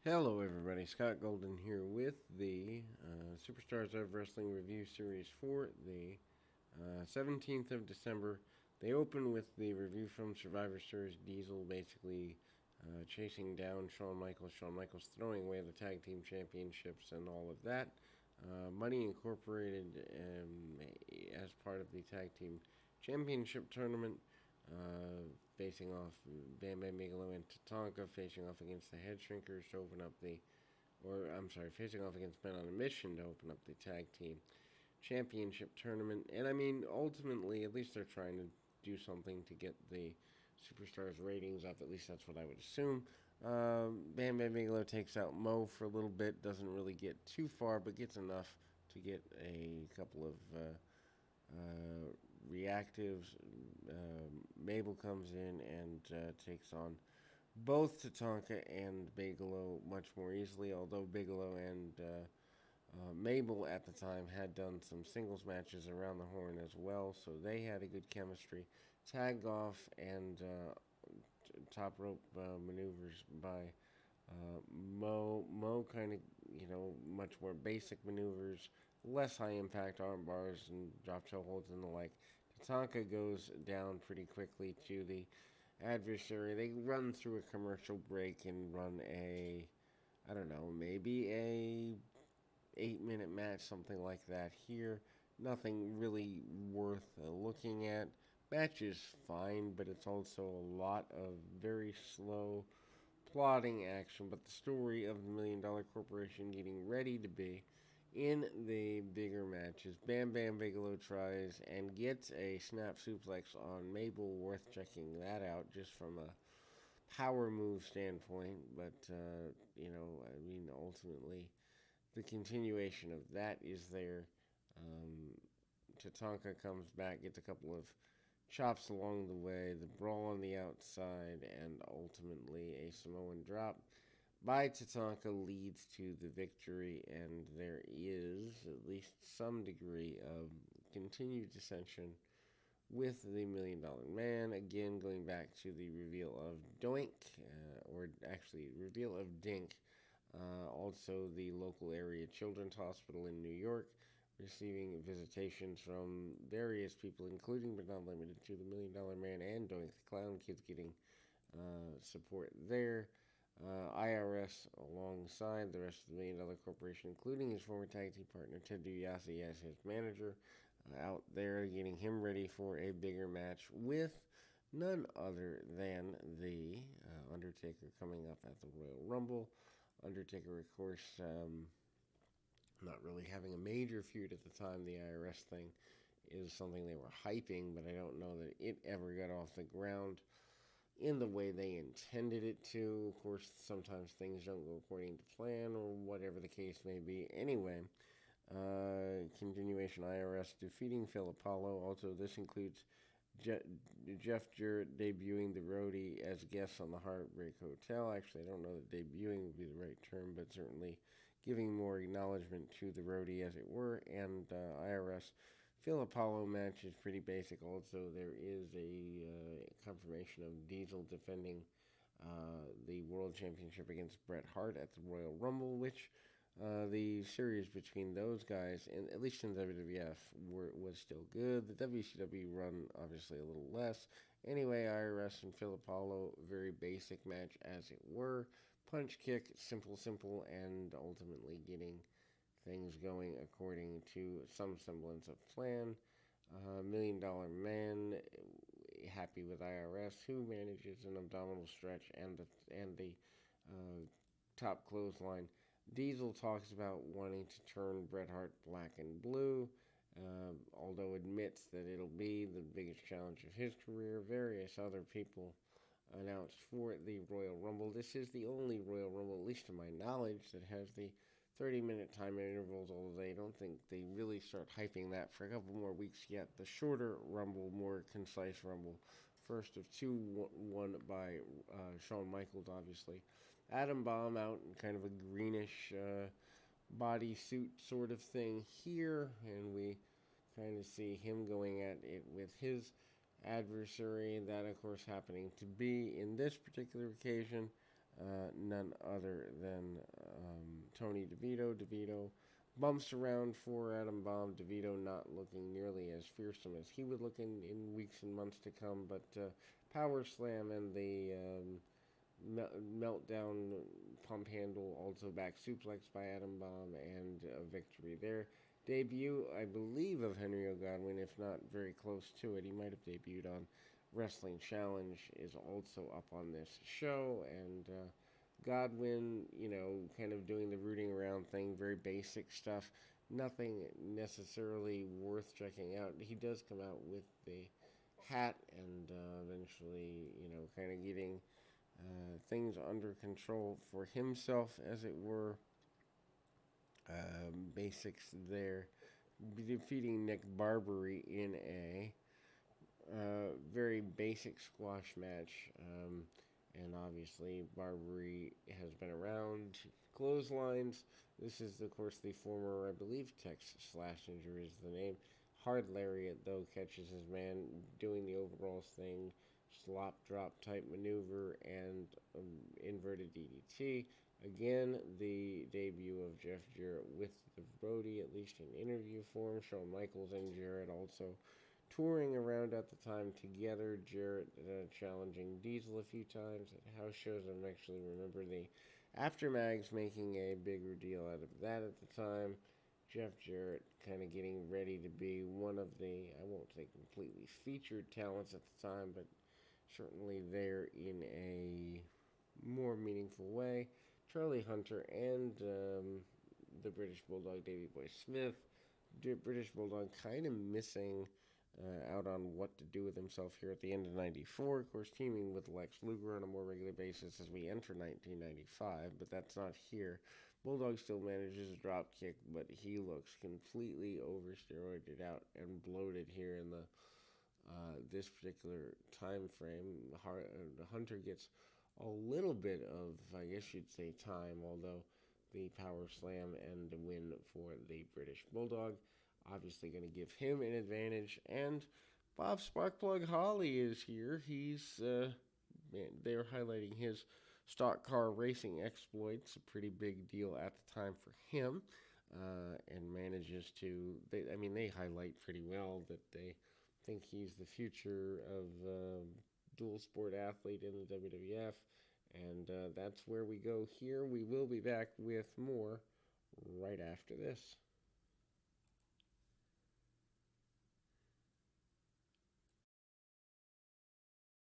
Hello, everybody. Scott Golden here with the Superstars of Wrestling Review Series for the 17th of December. They open with the review from Survivor Series. Diesel basically chasing down Shawn Michaels. Shawn Michaels throwing away the tag team championships and all of that. Money Incorporated as part of the tag team championship tournament. Facing off Bam Bam Bigelow and Tatanka, facing off against the Head Shrinkers to open up facing off against Men on a Mission to open up the tag team championship tournament. And I mean, ultimately, at least they're trying to do something to get the Superstars ratings up. At least that's what I would assume. Bam Bam Bigelow takes out Mo for a little bit, doesn't really get too far, but gets enough to get a couple of reactives. Mabel comes in and takes on both Tatanka and Bigelow much more easily, although Bigelow and Mabel at the time had done some singles matches around the horn as well, so they had a good chemistry. Tag off and top rope maneuvers by Mo kind of, much more basic maneuvers, less high impact arm bars and drop toe holds and the like. Tatanka goes down pretty quickly to the adversary. They run through a commercial break and run I don't know, maybe a 8-minute match, something like that here. Nothing really worth looking at. Match is fine, but it's also a lot of very slow plotting action. But the story of the Million Dollar Corporation getting ready to be in the bigger matches. Bam Bam Bigelow tries and gets a snap suplex on Mabel, worth checking that out just from a power move standpoint. But, ultimately, the continuation of that is there. Um, Tatanka comes back, gets a couple of chops along the way, the brawl on the outside, and ultimately a Samoan drop by Tatanka leads to the victory, and there is at least some degree of continued dissension with the Million Dollar Man. Again, going back to the reveal of Doink, or actually, reveal of Dink. Also, the local area children's hospital in New York receiving visitations from various people, including but not limited to the Million Dollar Man and Doink the Clown. Kids getting support there. IRS alongside the rest of the Million Dollar Corporation, including his former tag team partner Ted DiBiase as his manager, out there getting him ready for a bigger match with none other than the Undertaker coming up at the Royal Rumble. Undertaker, of course, not really having a major feud at the time. The IRS thing is something they were hyping, but I don't know that it ever got off the ground in the way they intended it to. Of course, sometimes things don't go according to plan or whatever the case may be. Anyway, continuation IRS defeating Phil Apollo. Also, this includes Jeff Jarrett debuting the Roadie as guests on the Heartbreak Hotel. Actually, I don't know that debuting would be the right term, but certainly giving more acknowledgement to the Roadie, as it were. And IRS Phil Apollo match is pretty basic. Also, there is a confirmation of Diesel defending the World Championship against Bret Hart at the Royal Rumble, which the series between those guys, and at least in WWF, was still good. The WCW run, obviously, a little less. Anyway, IRS and Phil Apollo, very basic match as it were. Punch, kick, simple, and ultimately getting things going according to some semblance of plan. Million Dollar Man happy with IRS, who manages an abdominal stretch and the top clothesline. Diesel talks about wanting to turn Bret Hart black and blue, although admits that it'll be the biggest challenge of his career. Various other people announced for the Royal Rumble. This is the only Royal Rumble, at least to my knowledge, that has the 30-minute time intervals, although they don't think they really start hyping that for a couple more weeks yet. The shorter Rumble, more concise Rumble, first of two, won by Shawn Michaels, obviously. Adam Bomb out in kind of a greenish bodysuit sort of thing here, and we kind of see him going at it with his adversary. That, of course, happening to be, in this particular occasion, none other than Tony DeVito. DeVito bumps around for Adam Bomb. DeVito not looking nearly as fearsome as he would look in weeks and months to come, but Power Slam and the meltdown pump handle, also back suplex by Adam Bomb, and a victory there. Debut, I believe, of Henry O. Godwinn, if not very close to it. He might have debuted on Wrestling Challenge, is also up on this show, and Godwinn, kind of doing the rooting around thing, very basic stuff, nothing necessarily worth checking out. He does come out with the hat and eventually, kind of getting things under control for himself, as it were. Basics there. Defeating Nick Barbary in a very basic squash match. And obviously, Barbary has been around. Clotheslines. This is, of course, the former, I believe, Texas Slashinger is the name. Hard Lariat, though, catches his man doing the overalls thing. Slop drop type maneuver and inverted DDT. Again, the debut of Jeff Jarrett with the Brody, at least in interview form. Shawn Michaels and Jarrett also touring around at the time together. Jarrett challenging Diesel a few times at house shows. I actually remember the Aftermags making a bigger deal out of that at the time. Jeff Jarrett kind of getting ready to be one of the, I won't say completely featured talents at the time, but certainly there in a more meaningful way. Charlie Hunter and the British Bulldog, Davey Boy Smith. British Bulldog kind of missing out on what to do with himself here at the end of '94. Of course, teaming with Lex Luger on a more regular basis as we enter 1995, but that's not here. Bulldog still manages a drop kick, but he looks completely over-steroided out and bloated here in the this particular time frame. Hunter gets a little bit of, I guess you'd say, time, although the power slam and the win for the British Bulldog obviously going to give him an advantage. And Bob Sparkplug Holly is here. They're highlighting his stock car racing exploits, a pretty big deal at the time for him, and manages to, they highlight pretty well that they think he's the future of dual sport athlete in the WWF, and that's where we go here. We will be back with more right after this.